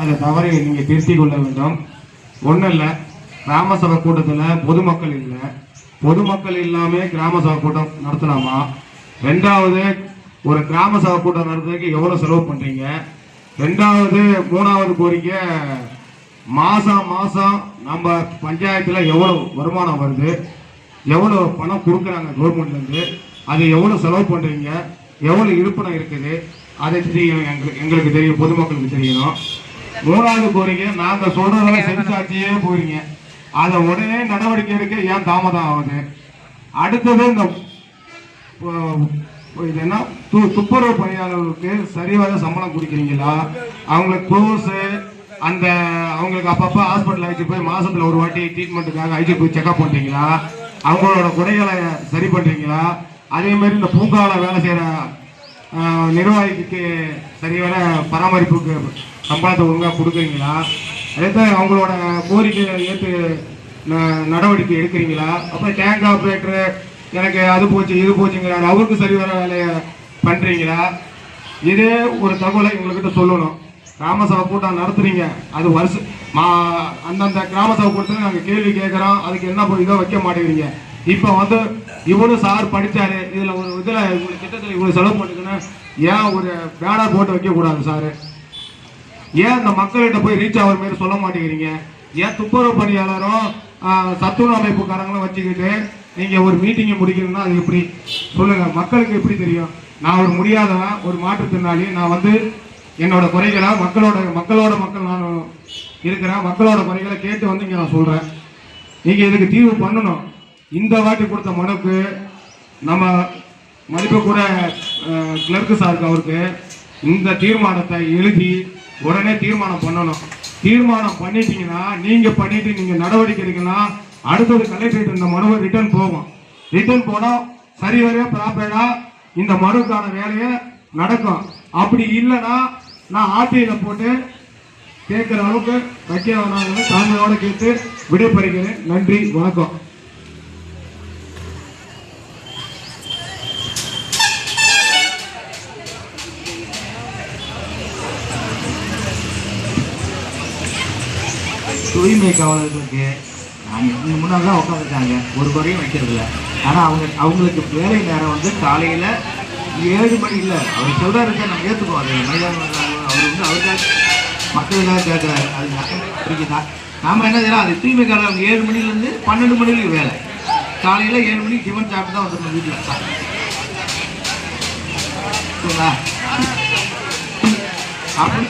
அதை தவறை நீங்கள் திருத்திக் கொள்ள வேண்டும். ஒன்றும் இல்லை, கிராம சபை கூட்டத்தில் பொதுமக்கள் இல்லை, பொதுமக்கள் இல்லாமல் கிராம சபை கூட்டம் நடத்தலாமா? ரெண்டாவது, ஒரு கிராம சபை கூட்டம் நடத்துறதுக்கு எவ்வளோ செலவு பண்ணுறீங்க? ரெண்டாவது, மூணாவது கோரிக்கை, மாதம் மாதம் நம்ம பஞ்சாயத்தில் எவ்வளோ வருமானம் வருது, எவ்வளோ பணம் கொடுக்குறாங்க கவர்மெண்ட்லேருந்து, அது எவ்வளோ செலவு பண்ணுறீங்க, எவ்வளோ இருப்பணம் இருக்குது, அதை தெரியும், எங்களுக்கு தெரியும், பொதுமக்களுக்கு தெரியணும். மூணாவது கோரிக்கை, நாங்கள் சொல்கிறதெல்லாம் செஞ்சாச்சியே போறீங்க, அதை உடனே நடவடிக்கை எடுக்க ஏன் தாமதம் ஆகுது? அடுத்தது, இந்த இது என்ன, துப்புரவு பணியாளர்களுக்கு சரியாக சம்பளம் கொடுக்குறீங்களா? அவங்களுக்கு கோர்ஸு, அந்த அவங்களுக்கு அப்பப்போ ஹாஸ்பிட்டல் அழைச்சி போய் மாதத்தில் ஒரு வாட்டி ட்ரீட்மெண்ட்டுக்காக அழைச்சி போய் செக்அப் பண்ணுறீங்களா? அவங்களோட குறைகளை சரி பண்ணுறீங்களா? அதேமாதிரி இந்த பூங்காவில் வேலை செய்கிற நிர்வாகிக்கு சரியான பராமரிப்புக்கு சம்பளத்தை ஒழுங்காக கொடுக்குறீங்களா? அதேதான் அவங்களோட கோரிக்கைகளை ஏற்று நடவடிக்கை எடுக்கிறீங்களா? அப்புறம் டேங்க் ஆப்ரேட்டரு எனக்கு அது போச்சு இது போச்சுங்கிறாரு, அவருக்கு சரிவர வேலையை பண்ணுறீங்களா? இதே ஒரு தகவலை எங்கள்கிட்ட சொல்லணும். கிராம சபை கூட்டம் நடத்துறீங்க, அது வருஷம் அந்தந்த கிராம சபை கூட்டத்தில் நாங்கள் கேள்வி கேட்குறோம், அதுக்கு என்ன இதை வைக்க மாட்டேங்கிறீங்க. இப்போ வந்து இவ்வளோ சார் படித்தாரு, இதில் ஒரு இதில் இவ்வளோ திட்டத்தில் இவ்வளோ செலவு பண்ணிக்கணும், ஏன் ஒரு பேனர் போட்டு வைக்கக்கூடாது சார்? ஏன் இந்த மக்கள்கிட்ட போய் ரீச் ஆகிற மாதிரி சொல்ல மாட்டேங்கிறீங்க? ஏன் துப்புரவு பணியாளரும் சத்துணவு அமைப்புக்காரங்களும் வச்சுக்கிட்டு நீங்கள் ஒரு மீட்டிங்கை முடிக்கணும்னா அது எப்படி சொல்லுங்கள்? மக்களுக்கு எப்படி தெரியும்? நான் ஒரு முடியாதவன், ஒரு மாற்றுத்திறனாளி, நான் வந்து என்னோட குறைகளை மக்களோட மக்கள் நான் இருக்கிறேன், மக்களோட குறைகளை கேட்டு வந்து இங்கே நான் சொல்கிறேன். நீங்கள் இதுக்கு தீர்வு பண்ணணும். இந்த வாட்டி கொடுத்த மனுக்கு நம்ம மதிப்பு கூட கிளர்க்கு சாருக்கு அவருக்கு இந்த தீர்மானத்தை எழுதி உடனே தீர்மானம் பண்ணணும். தீர்மானம் பண்ணிட்டீங்கன்னா, நீங்கள் பண்ணிட்டு நீங்கள் நடவடிக்கை எடுக்கலாம். அடுத்தது கலெக்டரேட் இந்த மனுவை ரிட்டர்ன் போகும். ரிட்டர்ன் போனால் சரிவரையாக ப்ராப்பராக இந்த மனுக்கான வேலையை நடக்கும். அப்படி இல்லைன்னா நான் ஆர்டிஐயில் போட்டு கேட்குற அளவுக்கு வைக்க வேணாங்கன்னு தாழ்மையோடு கேட்டு விடைபெறுகிறேன். நன்றி, வணக்கம். தூய்மை காவலர்களுக்கு முன்னாடி தான் உட்காந்துருக்காங்க, ஒரு குறையும் வைக்கிறதில்ல. ஆனால் அவங்களுக்கு வேலை நேரம் வந்து காலையில் 7 மணி இல்லை, அவர் சொல்கிறாருக்க நம்ம ஏற்றுக்கோம். அது மைதானம் அவர் வந்து அவருக்காக மக்களுக்காக கேட்குறாரு, அது புரியுதா? நாம் என்ன செய்யறோம், அது தூய்மை காவலர் 7 மணிலேருந்து 12 மணிக்கு வேலை. காலையில் 7 மணிக்கு டிஃபன் சாப்பிட்டு தான் வந்துருக்கோம் வீட்டில். சரிங்களா? அப்படி